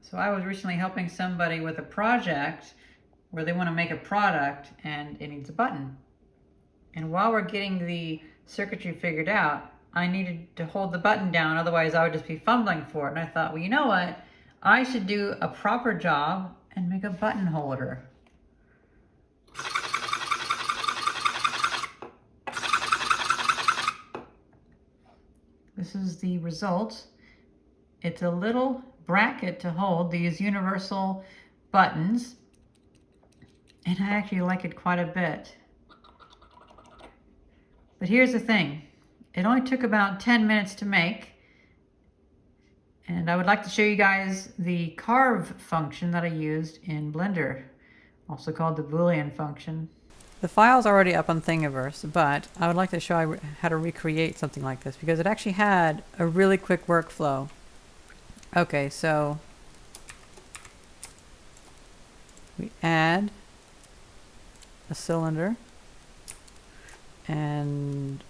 So I was recently helping somebody with a project where they want to make a product and it needs a button. And while we're getting the circuitry figured out, I needed to hold the button down, otherwise I would just be fumbling for it. And I thought, well, you know what? I should do a proper job and make a button holder. This is the result. It's a little bracket to hold these universal buttons, and I actually like it quite a bit. But here's the thing. It only took about 10 minutes to make, and I would like to show you guys the carve function that I used in Blender, also called the Boolean function. The file's already up on Thingiverse, but I would like to show you how to recreate something like this because it actually had a really quick workflow. Okay, so we add a cylinder, and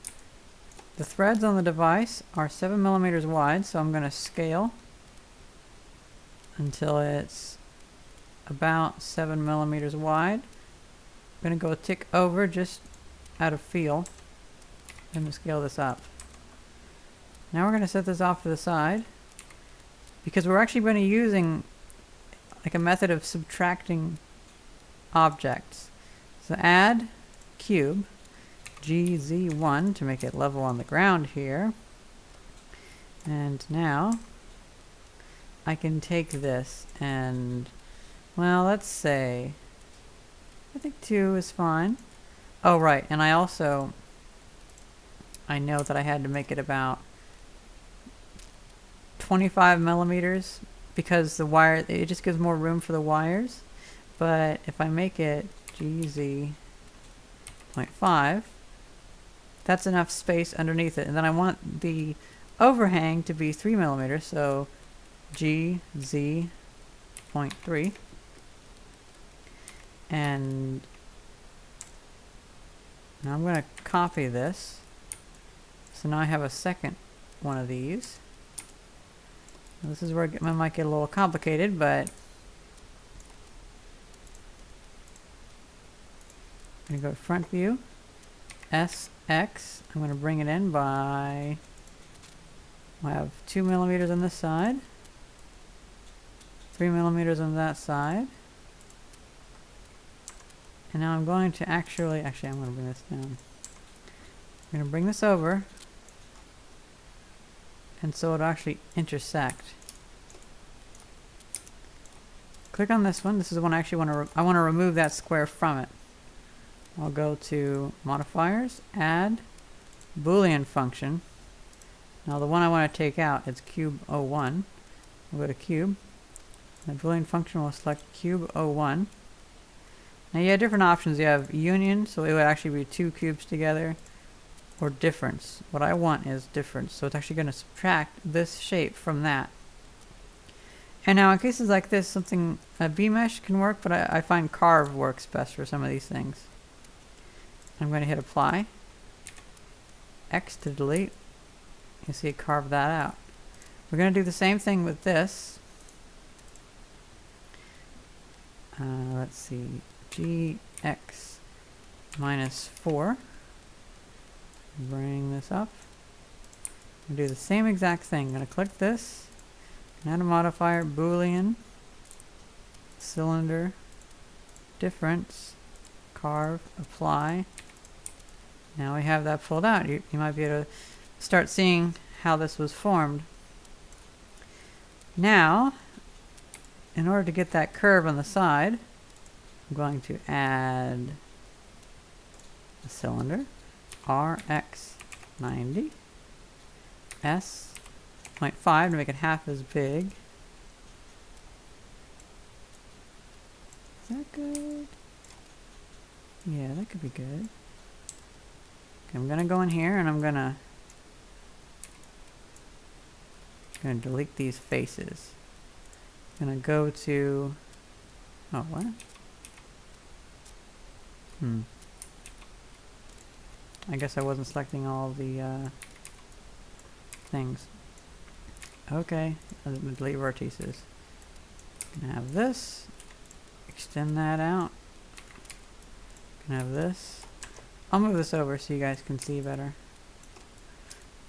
the threads on the device are 7 millimeters wide, so I'm going to scale until it's about 7 millimeters wide. I'm going to go a tick over just out of feel and scale this up. Now we're going to set this off to the side because we're actually going to be using like a method of subtracting objects. So add cube GZ1 to make it level on the ground here. And now I can take this and, well, let's say, I think 2 is fine. Oh, right, and I know that I had to make it about 25 millimeters because the wire, it just gives more room for the wires. But if I make it GZ.5, that's enough space underneath it. And then I want the overhang to be 3 millimeters, so GZ.3. And now I'm going to copy this. So now I have a second one of these. This is where it might get a little complicated, but I'm going to go to front view, SX. I'm going to bring it in by, I have 2 millimeters on this side, 3 millimeters on that side. And now I'm going to actually I'm going to bring this down. I'm going to bring this over, and so it'll actually intersect. Click on this one. This is the one I actually want to remove that square from it. I'll go to modifiers, add Boolean function. Now the one I want to take out is cube01. I'll go to cube. The Boolean function will select cube01. Now you have different options. You have union, so it would actually be 2 cubes together, or difference. What I want is difference, so it's actually going to subtract this shape from that. And now in cases like this, something, a Bmesh can work, but I find Carve works best for some of these things. I'm going to hit apply, X to delete. You see it carved that out. We're going to do the same thing with this. Let's see, GX minus 4. Bring this up. I'm going to do the same exact thing. I'm going to click this, add a modifier, Boolean, cylinder, difference, carve, apply. Now we have that pulled out. You might be able to start seeing how this was formed. Now, in order to get that curve on the side, I'm going to add a cylinder, RX90, S.5 to make it half as big. Is that good? Yeah, that could be good. Okay, I'm gonna go in here and I'm gonna delete these faces. I'm gonna go to, oh, what? I guess I wasn't selecting all the things. Okay, delete vertices. Can have this. Extend that out. Can have this. I'll move this over so you guys can see better.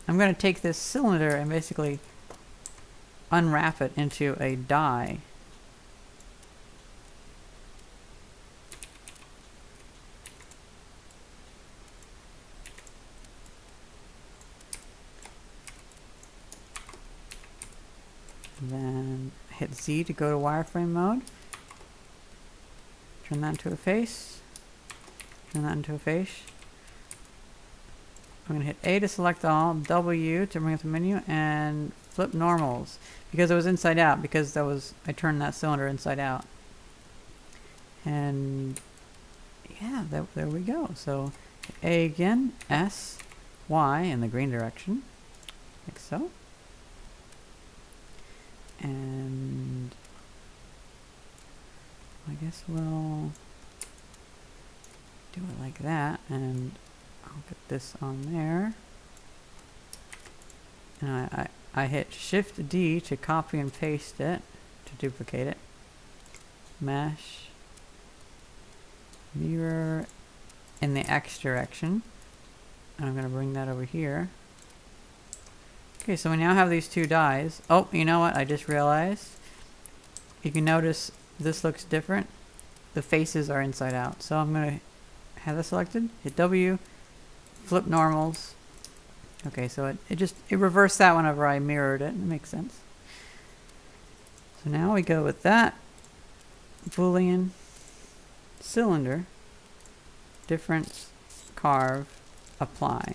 I'm going to take this cylinder and basically unwrap it into a die. Then hit Z to go to wireframe mode. Turn that into a face. Turn that into a face. I'm going to hit A to select all, W to bring up the menu, and flip normals. Because it was inside out, because I turned that cylinder inside out. And yeah, there we go. So A again, S, Y in the green direction, like so. And I guess we'll do it like that, and I'll put this on there. And I hit Shift D to copy and paste it, to duplicate it. Mesh, mirror in the X direction. And I'm going to bring that over here. Okay, so we now have these two dies. Oh, you know what? I just realized. You can notice this looks different. The faces are inside out. So I'm going to have this selected, hit W, flip normals. Okay, so it reversed that whenever I mirrored it. It makes sense. So now we go with that Boolean cylinder, difference, carve, apply.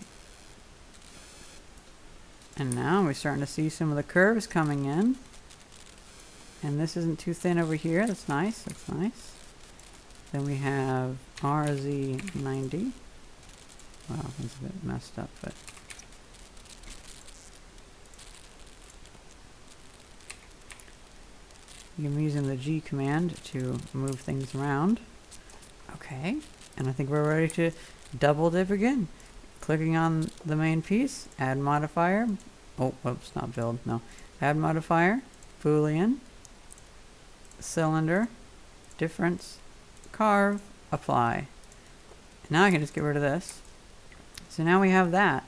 And now we're starting to see some of the curves coming in. And this isn't too thin over here. That's nice. That's nice. Then we have RZ90. Wow, that's a bit messed up, but I'm using the G command to move things around. Okay, and I think we're ready to double dip again. Clicking on the main piece, add modifier. Oh, whoops, not build, no. Add modifier, Boolean, cylinder, difference, carve, apply. And now I can just get rid of this. So now we have that.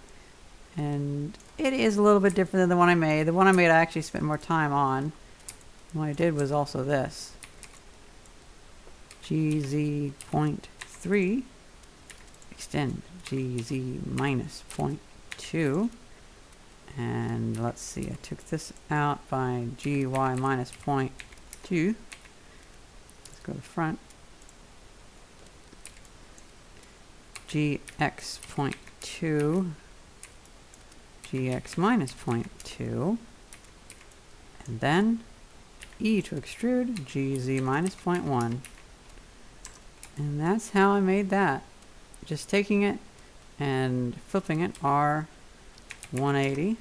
And it is a little bit different than the one I made. The one I made I actually spent more time on. What I did was also this. GZ.3, extend GZ minus 0.2. And let's see, I took this out by GY minus 0.2. Let's go to the front. GX 0.2. GX minus 0.2. And then E to extrude, GZ minus 0.1. And that's how I made that. Just taking it and flipping it R180.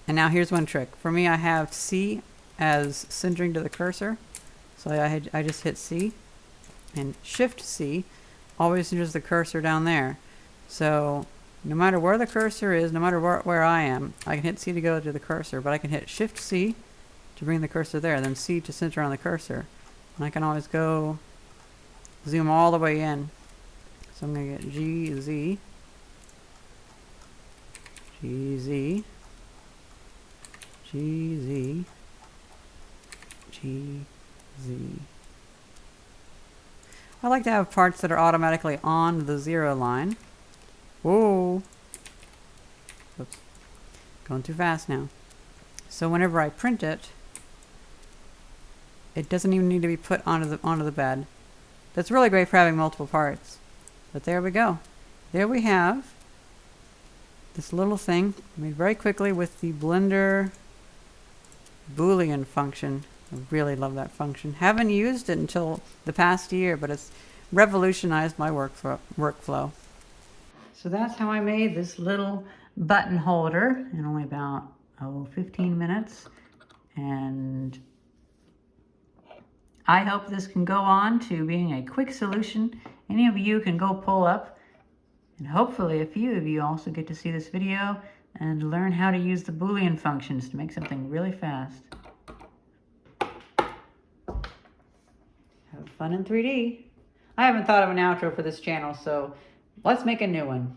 And now here's one trick. For me, I have C as centering to the cursor. So I just hit C, and Shift C always centers the cursor down there. So no matter where the cursor is, no matter where I am, I can hit C to go to the cursor, but I can hit Shift C to bring the cursor there, then C to center on the cursor. And I can always go zoom all the way in. So I'm going to get GZ, GZ, GZ, GZ. I like to have parts that are automatically on the 0 line. Whoa! Oops. Going too fast now. So whenever I print it, it doesn't even need to be put onto the bed. That's really great for having multiple parts. But there we go. There we have this little thing made very quickly with the Blender Boolean function. I really love that function. Haven't used it until the past year, but it's revolutionized my workflow. So that's how I made this little button holder in only about 15 minutes. And I hope this can go on to being a quick solution any of you can go pull up. And hopefully a few of you also get to see this video and learn how to use the Boolean functions to make something really fast. Fun in 3D. I haven't thought of an outro for this channel, so let's make a new one.